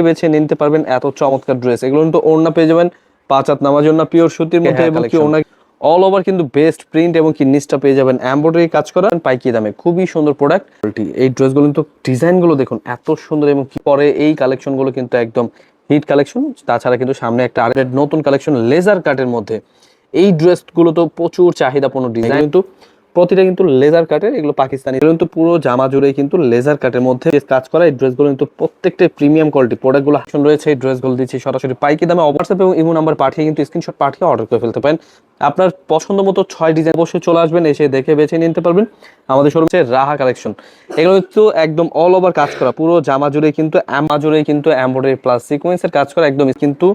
বেছে নিতে পারবেন এত চমৎকার ড্রেস। এগুলো কিন্তু ওড়না পেয়ে যাবেন 5 হাত নামার জন্য পিওর সুতির মধ্যে এবং কি ওড়না অল ওভার কিন্তু বেস্ট প্রিন্ট এবং কি নিচটা পেয়ে যাবেন এমব্রয়ডারি কাজ করা পাইকি দামে। খুবই সুন্দর প্রোডাক্ট। এই ড্রেসগুলো কিন্তু ডিজাইনগুলো দেখুন এত সুন্দর এবং কি পরে এই কালেকশনগুলো কিন্তু একদম হিট কালেকশন। তাছাড়া কিন্তু সামনে একটা আরেকটা নতুন কালেকশন লেজার কাটের মধ্যে। এই ড্রেসগুলো তো প্রচুর চাহিদাপূর্ণ ডিজাইন, কিন্তু প্রতিটা কিন্তু লেজার কাটের, এগুলো পাকিস্তানি, এগুলো কিন্তু পুরো জামা জুড়ে কিন্তু লেজার কাটের মধ্যে কাজ করা। এই ড্রেসগুলো কিন্তু প্রত্যেকটা প্রিমিয়াম কোয়ালিটি প্রোডাক্টগুলো অপশন রয়েছে। এই ড্রেসগুলো দিচ্ছি সরাসরি পাইকি দামে। হোয়াটসঅ্যাপ এবং ইমো নাম্বার পাঠিয়ে কিন্তু স্ক্রিনশট পাঠিয়ে অর্ডার করে ফেলতে পারেন। আপনার পছন্দ মতো 6 ডিজাইন অবশ্যই চলে আসবেন, এসে দেখে বেছে নিতে পারবেন। আমাদের শোরুম হচ্ছে রাহা কালেকশন। এগুলো কিন্তু একদম অল ওভার কাজ করা, পুরো জামা জুড়ে কিন্তু এমব্রয়ডারি প্লাস সিকোয়েন্সের কাজ করা, একদম কিন্তু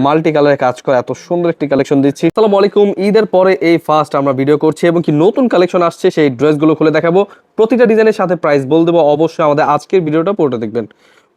মাল্টি কালারের কাজ করা। এত সুন্দর একটি কালেকশন দিচ্ছি। আসসালামু আলাইকুম। ঈদের পরে এই ফার্স্ট আমরা ভিডিও করছি এবং কি নতুন কালেকশন আসছে, সেই ড্রেসগুলো খুলে দেখাবো। প্রতিটা ডিজাইনের সাথে প্রাইস বলে দেবো। অবশ্যই আমাদের আজকের ভিডিওটা পুরোটা দেখবেন।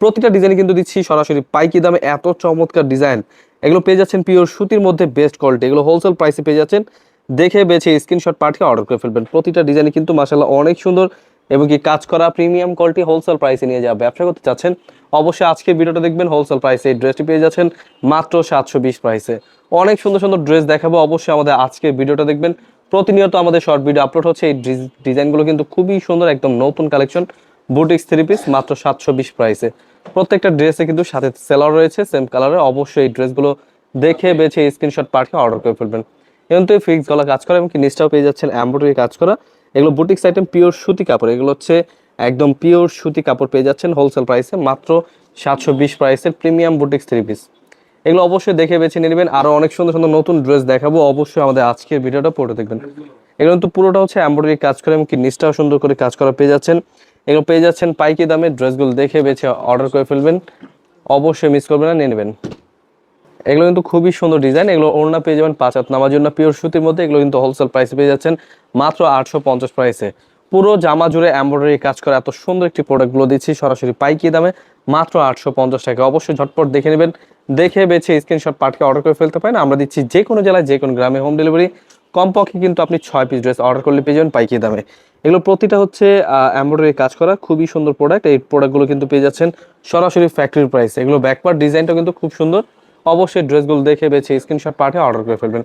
প্রতিটা ডিজাইন কিন্তু দিচ্ছি সরাসরি পাইকি দামে। এত চমৎকার ডিজাইন, এগুলো পেয়ে যাচ্ছেন পিওর সুতির মধ্যে বেস্ট কোয়ালিটি। এগুলো হোলসেল প্রাইসে পেয়ে যাচ্ছেন। দেখে বেছে স্ক্রিনশট পাঠিয়ে অর্ডার করে ফেলবেন। প্রতিটা ডিজাইন কিন্তু মাশাআল্লাহ অনেক সুন্দর এবং কি কাজ করা প্রিমিয়াম কোয়ালিটি। হোলসেল প্রাইসে নিয়ে যাওয়া ব্যবসা করতে চাচ্ছেন, অবশ্যই আজকের ভিডিওটা দেখবেন। হোলসেল প্রাইসে এই ড্রেসটি পেয়ে যাচ্ছেন মাত্র 720 প্রাইসে। অনেক সুন্দর সুন্দর ড্রেস দেখাবো, অবশ্যই আমাদের আজকের ভিডিওটা দেখবেন। প্রতিনিয়ত আমাদের শর্ট ভিডিও আপলোড হচ্ছে। এই ডিজাইনগুলো কিন্তু খুবই সুন্দর, একদম নতুন কালেকশন বুটিক্স 3 পিস মাত্র 720 প্রাইসে। প্রত্যেকটা ড্রেসে কিন্তু সাথে সেলার রয়েছে সেম কালারে। অবশ্যই এই ড্রেসগুলো দেখে বেছে স্ক্রিনশট পাঠিয়ে অর্ডার করে ফেলবেন। কিন্তু ফিক্স গলা কাজ করা এবং কি নিচটাও পেয়ে যাচ্ছেন এমব্রয়ডারি কাজ করা। এগুলো বুটিক্স আইটেম, পিওর সুতি কাপড়। এগুলো হচ্ছে একদম পিওর সুতি কাপড় পেয়ে যাচ্ছেন হোলসেল প্রাইসে মাত্র 720 প্রাইসের প্রিমিয়াম বুটিক্স 3 পিস। এগুলো অবশ্যই দেখে বেছে নিয়ে নেবেন। আরো অনেক সুন্দর সুন্দর নতুন ড্রেস দেখাবো, অবশ্যই আমাদের আজকের ভিডিওটা পুরোটা দেখবেন। এগুলো কিন্তু পুরোটা হচ্ছে এমব্রয়ডারি কাজ করে এবং কি নিচটাও সুন্দর করে কাজ করা পেয়ে যাচ্ছেন। এগুলো পেয়ে যাচ্ছেন পাইকি দামে। ড্রেসগুলো দেখে বেছে অর্ডার করে ফেলবেন, অবশ্যই মিস করবেন না, নিয়ে নেবেন। এগুলো কিন্তু খুবই সুন্দর ডিজাইন। এগুলো ওড়না পেয়ে যাবেন 5 হাত নামার জন্য পিওর সুতির মধ্যে। এগুলো কিন্তু হোলসেল প্রাইসে পেয়ে যাচ্ছেন মাত্র 850 প্রাইসে। পুরো জামা জুড়ে এমব্রয়ডারি কাজ করা এত সুন্দর একটি প্রোডাক্টগুলো দিচ্ছি সরাসরি পাইকি দামে মাত্র 850 টাকা। অবশ্যই ঝটপট দেখে নেবেন, দেখে বেছে স্ক্রিনশট পাঠিয়ে অর্ডার করে ফেলতে পারেন। আমরা দিচ্ছি যে কোনো জেলায় যে কোনো গ্রামে হোম ডেলিভারি। কমপক্ষে কিন্তু আপনি 6 পিস ড্রেস অর্ডার করলে পেয়ে যাবেন পাইকি দামে। এগুলো প্রতিটা হচ্ছে এমব্রয়ডারি কাজ করা, খুবই সুন্দর প্রোডাক্ট। এই প্রোডাক্টগুলো কিন্তু পেয়ে যাচ্ছেন সরাসরি ফ্যাক্টরি প্রাইস। এগুলো ব্যাকপার্ট ডিজাইনটা কিন্তু খুব সুন্দর। অবশ্যই ড্রেসগুলো দেখে বেছে স্ক্রিনশট পাঠিয়ে অর্ডার করে ফেলবেন।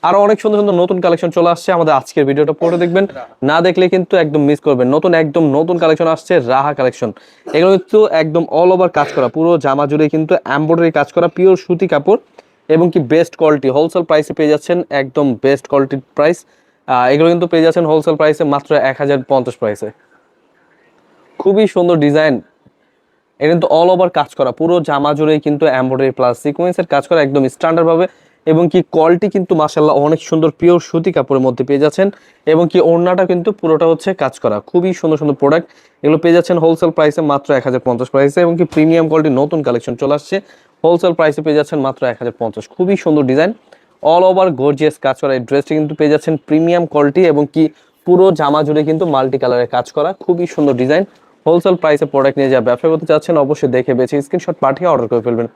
আরো অনেক সুন্দর সুন্দর নতুন কালেকশন চলে আসছে, আমাদের আজকের ভিডিওটা পড়ে দেখবেন। না দেখলে কিন্তু একদম মিস করবেন। একদম নতুন কালেকশন আসছে রাহা কালেকশন। এগুলো কিন্তু একদম অল ওভার কাজ করা, পুরো জামা জুড়ে কিন্তু এমব্রয়ডারি কাজ করা, পিওর সুতি কাপড় এবং কি বেস্ট কোয়ালিটি। হোলসেল প্রাইসে পেয়ে যাচ্ছেন একদম বেস্ট কোয়ালিটির প্রাইস। এগুলো কিন্তু পেয়ে যাচ্ছেন হোলসেল প্রাইসে মাত্র 1050 প্রাইসে। খুবই সুন্দর ডিজাইন। এটা কিন্তু অল ওভার কাজ করা, পুরো জামা জুড়েই কিন্তু এমব্রয়ডারি প্লাস সিকোয়েন্সের কাজ করা, একদম স্ট্যান্ডার্ড ভাবে এবং কি কোয়ালিটি কিন্তু মাশাআল্লাহ অনেক সুন্দর পিওর সুতি কাপড়ের মধ্যে পেয়ে যাচ্ছেন। এবং কি ওড়নাটা কিন্তু পুরোটা হচ্ছে কাজ করা, খুবই সুন্দর সুন্দর প্রোডাক্ট। এগুলো পেয়ে যাচ্ছেন হোলসেল প্রাইসে মাত্র 1050 প্রাইসে। এবং কি প্রিমিয়াম কোয়ালিটির নতুন কালেকশন চলে আসছে, হোলসেল প্রাইসে পেয়ে যাচ্ছেন মাত্র 1050। খুবই সুন্দর ডিজাইন, অল ওভার গর্জিয়াস কাজ করা। এই ড্রেসটি কিন্তু পেয়ে যাচ্ছেন প্রিমিয়াম কোয়ালিটি এবং কি পুরো জামা জুড়ে কিন্তু মাল্টি কালারের কাজ করা, খুবই সুন্দর ডিজাইন। হোলসেল প্রাইসে প্রোডাক্ট নিয়ে যা ব্যবসা করতে চাচ্ছেন, অবশ্যই দেখে বেছে স্ক্রিনশট পাঠিয়ে অর্ডার করে ফেলবেন।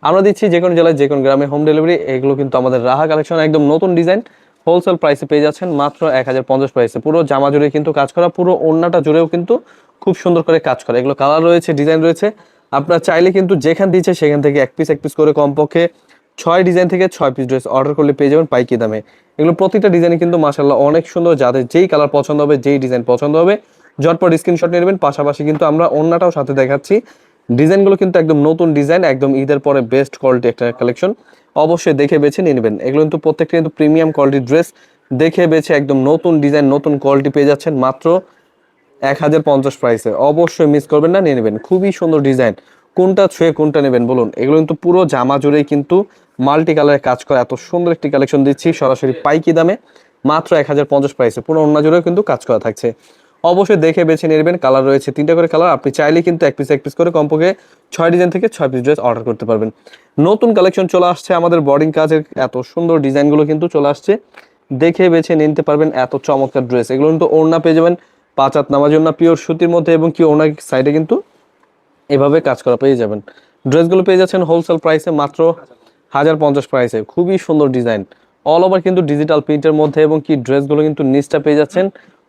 আমরা দিচ্ছি যে কোনো জেলায় যে কোনো গ্রামে হোম ডেলিভারি। এগুলো কিন্তু আমাদের রাহা কালেকশন, একদম নতুন ডিজাইন। হোলসেল প্রাইসে পেয়ে যাচ্ছেন মাত্র 1050 প্রাইসে। পুরো জামা জুড়ে কিন্তু কাজ করা, পুরো ওড়নাটা জুড়েও কিন্তু খুব সুন্দর করে কাজ করা। এগুলো কালার রয়েছে, ডিজাইন রয়েছে। আপনার চাইলে কিন্তু যেখান দিচ্ছে সেখান থেকে এক পিস করে কমপক্ষে 6 ডিজাইন থেকে 6 পিস ড্রেস অর্ডার করলে পেয়ে যাবেন পাইকি দামে। এগুলো প্রতিটা ডিজাইনে কিন্তু মাশাআল্লাহ অনেক সুন্দর। যাদের যেই কালার পছন্দ হবে, যেই ডিজাইন পছন্দ হবে, ঝটপট স্ক্রিনশট নিয়ে নেবেন। পাশাপাশি কিন্তু আমরা ওড়নাটাও সাথে দেখাচ্ছি। ডিজাইনগুলো কিন্তু একদম নতুন ডিজাইন, একদম ঈদের পরে বেস্ট কোয়ালিটি একটা কালেকশন। অবশ্যই দেখে বেছে নিয়ে নেবেন। এগুলো কিন্তু প্রত্যেকটা কিন্তু প্রিমিয়াম কোয়ালিটির ড্রেস। দেখে বেছে একদম নতুন ডিজাইন, নতুন কোয়ালিটি পেয়ে যাচ্ছেন মাত্র 1050 প্রাইসে। অবশ্যই মিস করবেন না, নিয়ে নেবেন। খুবই সুন্দর ডিজাইন, কোনটা ছুঁয়ে কোনটা নেবেন বলুন। এগুলো কিন্তু পুরো জামা জুড়েই কিন্তু মাল্টি কালারের কাজ করা, এত সুন্দর একটি কালেকশন দিচ্ছি সরাসরি পাইকি দামে মাত্র 1050 প্রাইসে। পুরো অন্য জুড়েও কিন্তু কাজ করা থাকছে। অবশ্যই দেখে বেছে নিয়ে নেবেন। কালার রয়েছে 3টা করে কালার। আপনি চাইলে কিন্তু এক পিস করে কমপক্ষে 6 ডিজাইন থেকে 6 পিস ড্রেস অর্ডার করতে পারবেন। নতুন কালেকশন চলে আসছে, আমাদের বর্ডিং কাজের এত সুন্দর ডিজাইনগুলো কিন্তু চলে আসছে। দেখে বেছে নিতে পারবেন এত চমৎকার ড্রেস। এগুলো কিন্তু ওড়না পেয়ে যাবেন 5 হাত নামার জন্য পিওর সুতির মধ্যে এবং কি ওড়নার সাইডে কিন্তু এভাবে কাজ করা পেয়ে যাবেন। ড্রেসগুলো পেয়ে যাচ্ছেন হোলসেল প্রাইসে মাত্র 1050 প্রাইসে। খুবই সুন্দর ডিজাইন, অল ওভার কিন্তু ডিজিটাল প্রিন্টের মধ্যে এবং কি ড্রেসগুলো কিন্তু নিচটা পেয়ে যাচ্ছেন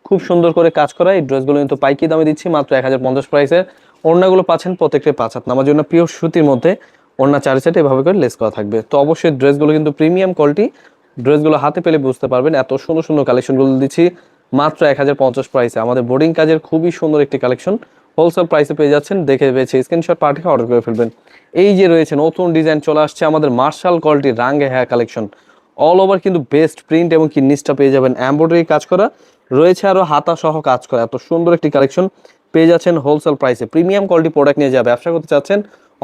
খুব সুন্দর করে কাজ করা। এই ড্রেসগুলো কিন্তু পাইকি দামে দিচ্ছি মাত্র 1050 প্রাইসে। ওড়নাগুলো পাচ্ছেন প্রত্যেকটা 5 হাত নামার জন্য পিওর সুতির মধ্যে ওড়না 4 সাইডে এভাবে করে লেস করা থাকবে। তো অবশ্যই ড্রেসগুলো কিন্তু প্রিমিয়াম কোয়ালিটি, ড্রেসগুলো হাতে পেলে বুঝতে পারবেন। এত সুন্দর সুন্দর কালেকশনগুলো দিচ্ছি মাত্র 1050 প্রাইসে। আমাদের বোর্ডিং কাজের খুবই সুন্দর একটি কালেকশন হোলসেল প্রাইসে পেয়ে যাচ্ছেন। দেখে পেয়েছে স্ক্রিনশট পাঠিয়ে অর্ডার করে ফেলবেন। এই যে রয়েছে নতুন ডিজাইন চলে আসছে আমাদের মার্শাল কোয়ালিটির রাঙ্গে হেয়ার কালেকশন, অল ওভার কিন্তু বেস্ট প্রিন্ট এবং কি নিচটা পেয়ে যাবেন এমব্রয়ডারি কাজ করা রয়েছে, আরো হাতা সহ কাজ করা। এত সুন্দর একটি কালেকশন পেয়ে যাচ্ছেন হোলসেল প্রাইসে। প্রিমিয়াম কোয়ালিটি প্রোডাক্ট নিয়ে যা ব্যবসা করতে চাচ্ছেন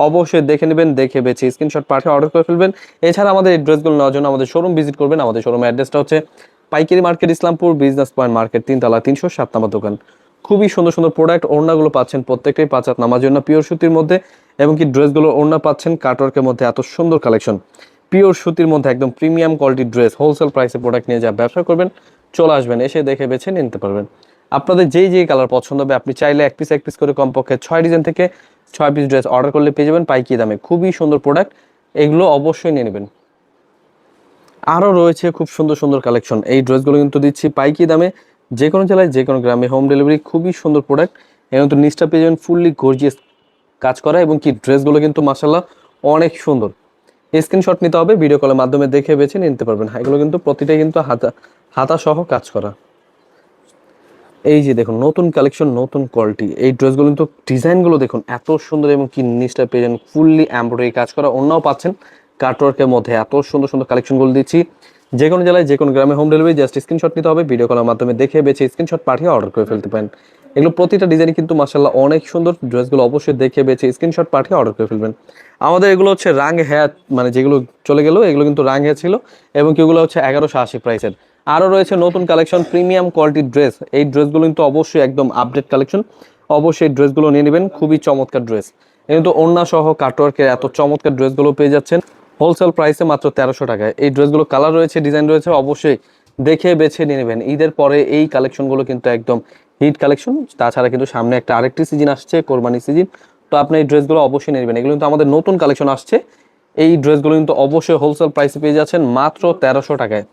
অবশ্যই দেখে নেবেন, দেখে বেছে স্ক্রিনশট পাঠিয়ে অর্ডার করে ফেলবেন। এছাড়া আমাদের এই ড্রেসগুলো নেওয়ার জন্য আমাদের শোরুম ভিজিট করবেন। আমাদের শোরুমের অ্যাড্রেসটা হচ্ছে পাইকারি market, Islampur business point market, 3 তলা 307 নম্বর দোকান। খুবই সুন্দর সুন্দর প্রোডাক্ট, ওড়নাগুলো পাচ্ছেন প্রত্যেকটাই 5 হাত নামার জন্য পিওর সুতির মধ্যে, এবং কি ড্রেসগুলো ওড়না পাচ্ছেন কাটওয়ার্কের মধ্যে। এত সুন্দর কালেকশন পিওর সুতির মধ্যে একদম প্রিমিয়াম কোয়ালিটির ড্রেস হোলসেল প্রাইসে প্রোডাক্ট নিয়ে যা ব্যবসা করবেন চলে আসবেন, এসে দেখে বেছে নিতে পারবেন। আপনাদের যেই কালার পছন্দ হবে আপনি চাইলে এক পিস করে কমপক্ষে 6 ডিজাইন থেকে 6 পিস ড্রেস অর্ডার করলে পেয়ে যাবেন পাইকি দামে। খুবই সুন্দর প্রোডাক্ট, এগুলো অবশ্যই নিয়ে নেবেন। আরও রয়েছে খুব সুন্দর সুন্দর কালেকশন। এই ড্রেসগুলো কিন্তু দিচ্ছি পাইকি দামে, যে কোনো জেলায় যে কোনো গ্রামে হোম ডেলিভারি। খুবই সুন্দর প্রোডাক্ট, এর কিন্তু নিচটা পেয়ে যাবেন ফুললি গর্জিয়াস কাজ করা, এবং কি ড্রেসগুলো কিন্তু মাশাআল্লাহ অনেক সুন্দর। স্ক্রিনশট নিতে হবে, ভিডিও কলের মাধ্যমে দেখে বেছে নিতে পারবেন। এগুলো কিন্তু প্রতিটাই কিন্তু হাতা সহ কাজ করা। এই যে দেখুন নতুন কালেকশন, নতুন কোয়ালিটি। এই ড্রেসগুলো কিন্তু ডিজাইনগুলো দেখুন এত সুন্দর, এবং কি নিচটা পেয়ে যান ফুললি এমব্রয়ডারি কাজ করা, অন্যও পাচ্ছেন কাটওয়ার্কের মধ্যে। এত সুন্দর সুন্দর কালেকশনগুলো দিচ্ছি যে কোনো জেলায় যে কোনো গ্রামে হোম ডেলিভারি। জাস্ট স্ক্রিনশট নিতে হবে, ভিডিও কলের মাধ্যমে দেখে বেছে স্ক্রিনশট পাঠিয়ে অর্ডার করে ফেলতে পারেন। এগুলো প্রতিটা ডিজাইন কিন্তু মাশাআল্লাহ অনেক সুন্দর। ড্রেসগুলো অবশ্যই দেখে বেছে স্ক্রিনশট পাঠিয়ে অর্ডার করে ফেলবেন। আমাদের এগুলো হচ্ছে রাং হেয়ার, মানে যেগুলো চলে গেল এগুলো কিন্তু রাং হেয়ার ছিল, এবং এগুলো হচ্ছে 1180 প্রাইসের। আরও রয়েছে নতুন কালেকশন প্রিমিয়াম কোয়ালিটির ড্রেস। এই ড্রেসগুলো কিন্তু অবশ্যই একদম আপডেট কালেকশন, অবশ্যই ড্রেসগুলো নিয়ে নেবেন। খুবই চমৎকার ড্রেস, কিন্তু ওড়না সহ কাটওয়ার্কের এত চমৎকার ড্রেসগুলো পেয়ে যাচ্ছেন হোলসেল প্রাইসে মাত্র 1300 টাকায়। এই ড্রেসগুলো কালার রয়েছে, ডিজাইন রয়েছে, অবশ্যই দেখে বেছে নিয়ে নেবেন। ঈদের পরে এই কালেকশনগুলো কিন্তু একদম হিট কালেকশন। তাছাড়া কিন্তু সামনে আরেকটি সিজন আসছে, কোরবানি সিজন। তো আপনি এই ড্রেসগুলো অবশ্যই নিয়ে নেবেন। এগুলো কিন্তু আমাদের নতুন কালেকশন আসছে। এই ড্রেসগুলো কিন্তু অবশ্যই হোলসেল প্রাইসে পেয়ে যাচ্ছেন মাত্র 1300 টাকায়।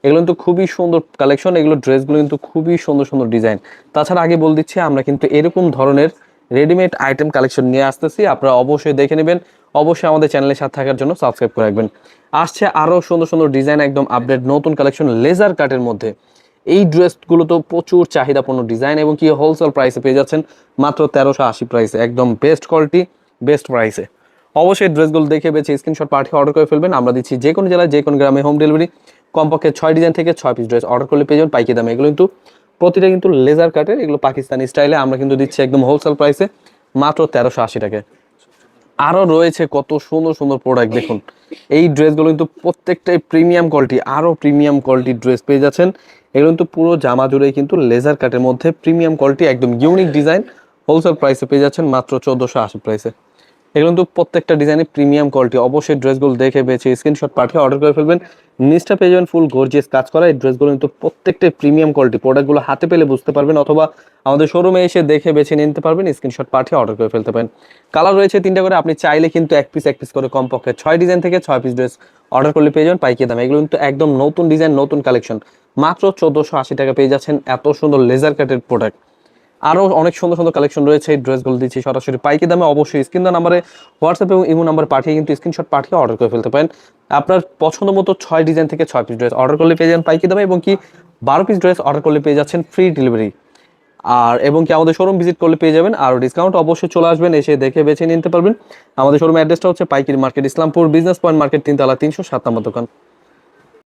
এগুলো কিন্তু খুবই সুন্দর কালেকশন, এগুলো ড্রেসগুলো কিন্তু খুবই সুন্দর সুন্দর ডিজাইন। তাছাড়া আগে বলে দিচ্ছি আমরা কিন্তু এরকম ধরনের রেডিমেড আইটেম কালেকশন নিয়ে আসতেছি, আপনারা অবশ্যই দেখে নেবেন। অবশ্যই আমাদের চ্যানেলের সাথে থাকার জন্য সাবস্ক্রাইব করে রাখবেন। আসছে আরও সুন্দর সুন্দর ডিজাইন, একদম আপডেট নতুন কালেকশন লেজার কাটের মধ্যে। এই ড্রেসগুলো তো প্রচুর চাহিদাপূর্ণ ডিজাইন, এবং কি হোলসেল প্রাইসে পেয়ে যাচ্ছেন মাত্র 1380 প্রাইসে, একদম বেস্ট কোয়ালিটি বেস্ট প্রাইসে। অবশ্যই ড্রেসগুলো দেখে বেছে স্ক্রিনশট পাঠিয়ে অর্ডার করে ফেলবেন। আমরা দিচ্ছি যে কোনো জেলায় যে কোনো গ্রামে হোম ডেলিভারি। কমপক্ষে 6 ডিজাইন থেকে 6 পিস ড্রেস অর্ডার করলে পেয়ে যাবেন পাইকি দামে। এগুলো কিন্তু প্রতিটা কিন্তু লেজার কাটের, এগুলো পাকিস্তানি স্টাইলে। আমরা কিন্তু দিচ্ছি একদম হোলসেল প্রাইসে মাত্র 1380 টাকায়। আরও রয়েছে কত সুন্দর সুন্দর প্রোডাক্ট দেখুন। এই ড্রেসগুলো কিন্তু প্রত্যেকটাই প্রিমিয়াম কোয়ালিটি, আরও প্রিমিয়াম কোয়ালিটির ড্রেস পেয়ে যাচ্ছেন। এগুলো কিন্তু পুরো জামা জুড়েই কিন্তু লেজার কাটের মধ্যে প্রিমিয়াম কোয়ালিটি, একদম ইউনিক ডিজাইন। হোলসেল প্রাইসে পেয়ে যাচ্ছেন মাত্র 1480 প্রাইসে। এগুলো কিন্তু প্রত্যেকটা ডিজাইনে প্রিমিয়াম কোয়ালিটি। অবশ্যই ড্রেসগুলো দেখে বেছে স্ক্রিনশট পাঠিয়ে অর্ডার করে ফেলবেন। নিচটা পেয়ে যাবেন ফুল গর্জিয়াস কাজ করা। এই ড্রেসগুলো কিন্তু প্রত্যেকটাই প্রিমিয়াম কোয়ালিটি। প্রোডাক্টগুলো হাতে পেলে বুঝতে পারবেন, অথবা আমাদের শোরুমে এসে দেখে বেছে নিতে পারবেন। স্ক্রিনশট পাঠিয়ে অর্ডার করে ফেলতে পারেন। কালার রয়েছে 3টা করে, আপনি চাইলে কিন্তু এক পিস করে কমপক্ষে 6 ডিজাইন থেকে 6 পিস ড্রেস অর্ডার করলে পেয়ে যাবেন পাইকি দামে। এগুলো কিন্তু একদম নতুন ডিজাইন, নতুন কালেকশন, মাত্র 1480 টাকা পেয়ে যাচ্ছেন এত সুন্দর লেজার কাটের প্রোডাক্ট। আরও অনেক সুন্দর সুন্দর কালেকশন রয়েছে। এই ড্রেসগুলো দিচ্ছি সরাসরি পাইকি দামে। অবশ্যই স্ক্রিন দেওয়া নাম্বারে হোয়াটসঅ্যাপ এবং ইমো নাম্বার পাঠিয়ে কিন্তু স্ক্রিনশট পাঠিয়ে অর্ডার করে ফেলতে পারেন। আপনার পছন্দ মতো 6 ডিজাইন থেকে 6 পিস ড্রেস অর্ডার করলে পেয়ে যাবেন পাইকি দামে, এবং কি 12 পিস ড্রেস অর্ডার করলে পেয়ে যাচ্ছেন ফ্রি ডেলিভারি। আর এবং কি আমাদের শোরুম ভিজিট করলে পেয়ে যাবেন আরও ডিসকাউন্ট। অবশ্যই চলে আসবেন, এসে দেখে বেছে নিতে পারবেন। আমাদের শোরুমের অ্যাড্রেসটা হচ্ছে পাইকারি market, Islampur business point market, 3 তলা 307 নম্বর দোকান।